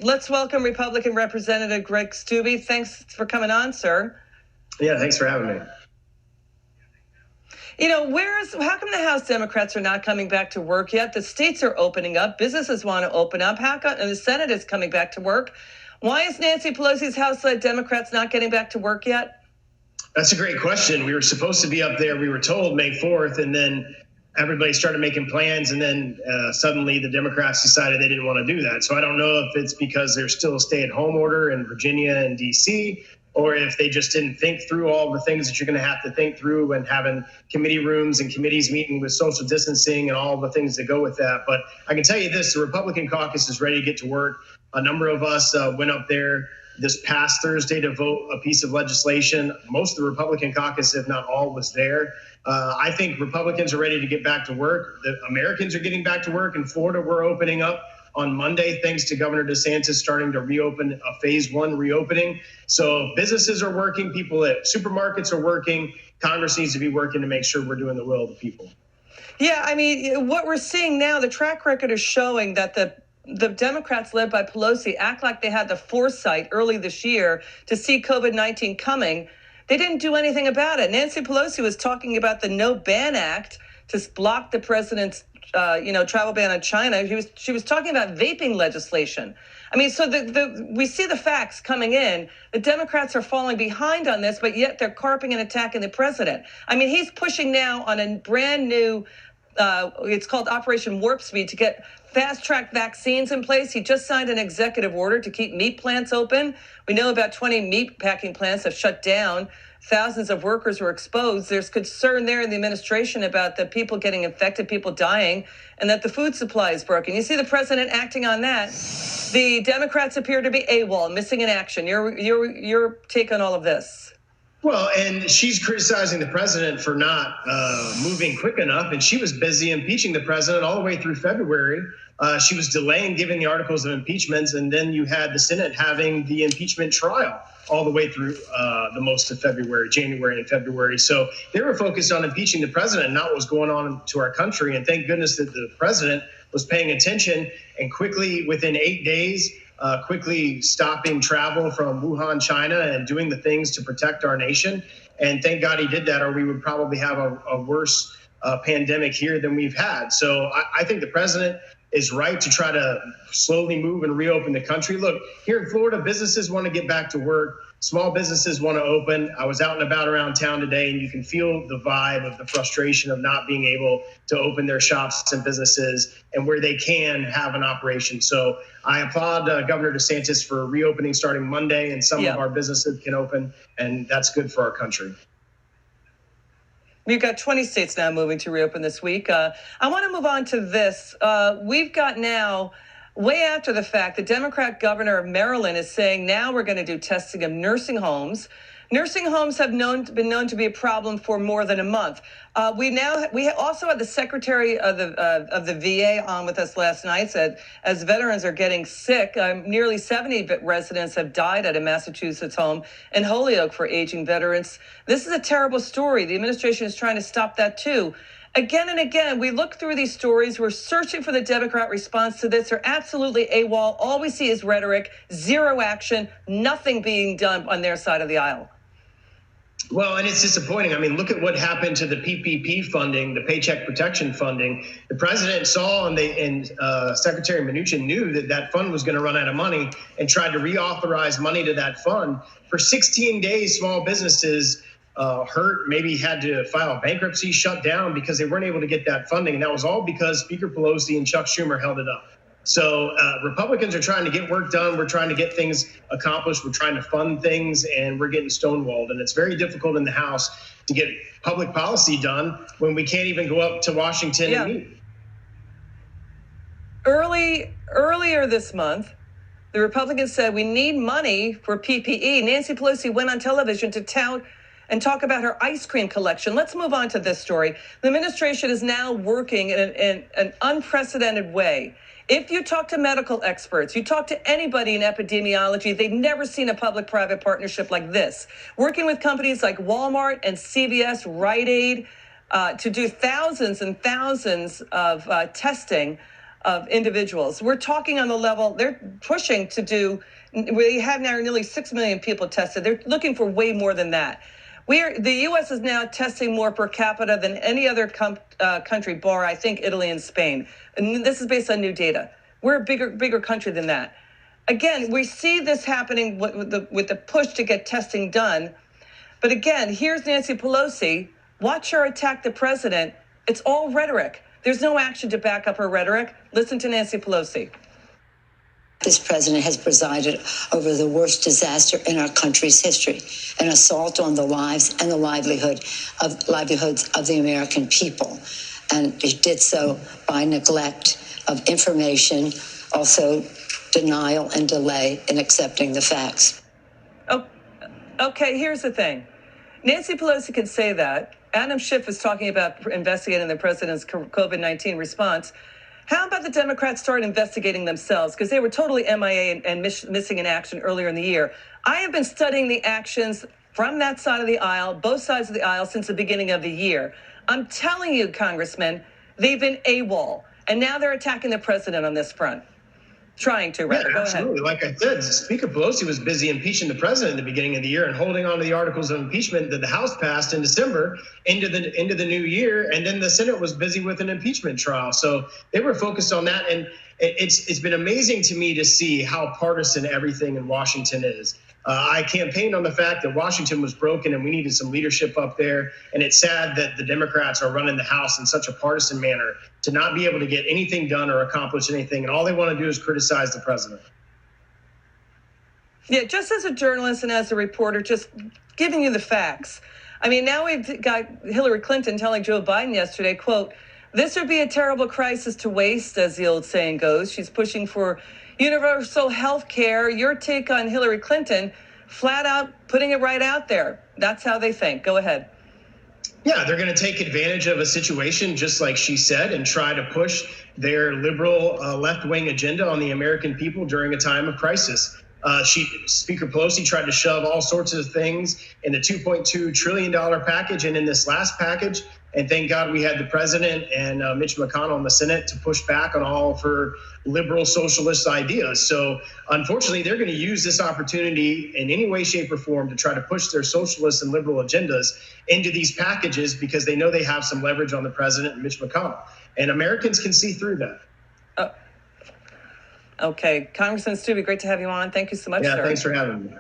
Let's welcome Republican Representative Greg Steube. Thanks for coming on, sir. Yeah, thanks for having me. You know, how come the House Democrats are not coming back to work yet? The states are opening up. Businesses want to open up. And the Senate is coming back to work. Why is Nancy Pelosi's House-led Democrats not getting back to work yet? That's a great question. We were supposed to be up there, we were told, May 4th, and then everybody started making plans, and then suddenly the Democrats decided they didn't want to do that. So I don't know if it's because there's still a stay-at-home order in Virginia and D.C., or if they just didn't think through all the things that you're going to have to think through when having committee rooms and committees meeting with social distancing and all the things that go with that. But I can tell you this, the Republican caucus is ready to get to work. A number of us went up there this past Thursday to vote a piece of legislation. Most of the Republican caucus, if not all, was there. I think Republicans are ready to get back to work. The Americans are getting back to work. In Florida, we're opening up on Monday, thanks to Governor DeSantis starting to reopen a phase 1 reopening. So businesses are working, people at supermarkets are working. Congress needs to be working to make sure we're doing the will of the people. Yeah, I mean, what we're seeing now, the track record is showing that the Democrats led by Pelosi act like they had the foresight early this year to see COVID-19 coming. They didn't do anything about it. Nancy Pelosi was talking about the No Ban Act to block the president's travel ban on China. She was talking about vaping legislation. I mean, so we see the facts coming in. The Democrats are falling behind on this, but yet they're carping and attacking the president. I mean, he's pushing now on a brand new, it's called Operation Warp Speed, to get fast-track vaccines in place. He just signed an executive order to keep meat plants open. We know about 20 meat packing plants have shut down. Thousands of workers were exposed. There's concern there in the administration about the people getting infected, people dying, and that the food supply is broken. You see the president acting on that. The Democrats appear to be AWOL, missing in action. Your take on all of this? Well, and she's criticizing the president for not moving quick enough, and she was busy impeaching the president all the way through February. She was delaying giving the articles of impeachment, and then you had the Senate having the impeachment trial all the way through the most of February, January and February. So they were focused on impeaching the president, not what was going on to our country. And thank goodness that the president was paying attention and quickly, within 8 days, quickly stopping travel from Wuhan, China, and doing the things to protect our nation. And thank God he did that, or we would probably have a worse pandemic here than we've had. So I think the president is right to try to slowly move and reopen the country. Look, here in Florida, businesses want to get back to work. Small businesses want to open. I was out and about around town today, and you can feel the vibe of the frustration of not being able to open their shops and businesses and where they can have an operation. So I applaud Governor DeSantis for reopening starting Monday, and some of our businesses can open, and that's good for our country. We've got 20 states now moving to reopen this week. I want to move on to this. We've got now, way after the fact, the Democrat governor of Maryland is saying now we're going to do testing of nursing homes. Nursing homes have been known to be a problem for more than a month. We also had the secretary of the VA on with us last night. Said as veterans are getting sick, nearly 70 residents have died at a Massachusetts home in Holyoke for aging veterans. This is a terrible story. The administration is trying to stop that too. Again and again, we look through these stories. We're searching for the Democrat response to this. They're absolutely AWOL. All we see is rhetoric, zero action, nothing being done on their side of the aisle. Well, and it's disappointing. I mean, look at what happened to the PPP funding, the Paycheck Protection funding. The president saw and Secretary Mnuchin knew that that fund was going to run out of money and tried to reauthorize money to that fund. For 16 days, small businesses hurt, maybe had to file a bankruptcy, shut down because they weren't able to get that funding. And that was all because Speaker Pelosi and Chuck Schumer held it up. So Republicans are trying to get work done. We're trying to get things accomplished. We're trying to fund things, and we're getting stonewalled. And it's very difficult in the House to get public policy done when we can't even go up to Washington and meet. Earlier this month, the Republicans said we need money for PPE. Nancy Pelosi went on television to tout and talk about her ice cream collection. Let's move on to this story. The administration is now working in an unprecedented way. If you talk to medical experts, you talk to anybody in epidemiology, they've never seen a public-private partnership like this. Working with companies like Walmart and CVS, Rite Aid, to do thousands and thousands of testing of individuals. We're talking on the level, they're pushing to do, we have now nearly 6 million people tested. They're looking for way more than that. The U.S. is now testing more per capita than any other country, bar, I think, Italy and Spain. And this is based on new data. We're a bigger country than that. Again, we see this happening with the push to get testing done. But again, here's Nancy Pelosi. Watch her attack the president. It's all rhetoric. There's no action to back up her rhetoric. Listen to Nancy Pelosi. This president has presided over the worst disaster in our country's history, an assault on the lives and the livelihoods of the American people. And he did so by neglect of information, also denial and delay in accepting the facts. Oh, okay, here's the thing. Nancy Pelosi can say that. Adam Schiff is talking about investigating the president's COVID-19 response. How about the Democrats start investigating themselves? Because they were totally MIA and missing in action earlier in the year. I have been studying the actions from that side of the aisle, both sides of the aisle, since the beginning of the year. I'm telling you, Congressman, they've been AWOL. And now they're attacking the president on this front. Trying to, rather. Go absolutely. ahead. Like I said, Speaker Pelosi was busy impeaching the president at the beginning of the year and holding on to the articles of impeachment that the House passed in December into the new year. And then the Senate was busy with an impeachment trial. So they were focused on that. And it's been amazing to me to see how partisan everything in Washington is. I campaigned on the fact that Washington was broken and we needed some leadership up there. And it's sad that the Democrats are running the House in such a partisan manner to not be able to get anything done or accomplish anything. And all they want to do is criticize the president. Yeah, just as a journalist and as a reporter, just giving you the facts. I mean, now we've got Hillary Clinton telling Joe Biden yesterday, quote, "This would be a terrible crisis to waste," as the old saying goes. She's pushing for universal health care. Your take on Hillary Clinton, flat out putting it right out there. That's how they think. Go ahead. Yeah, they're going to take advantage of a situation, just like she said, and try to push their liberal left-wing agenda on the American people during a time of crisis. Speaker Pelosi tried to shove all sorts of things in the $2.2 trillion package and in this last package. And thank God we had the president and Mitch McConnell in the Senate to push back on all of her liberal socialist ideas. So unfortunately, they're going to use this opportunity in any way, shape, or form to try to push their socialist and liberal agendas into these packages because they know they have some leverage on the president and Mitch McConnell. And Americans can see through that. Okay. Congressman Steube, great to have you on. Thank you so much, sir. Yeah, thanks for having me.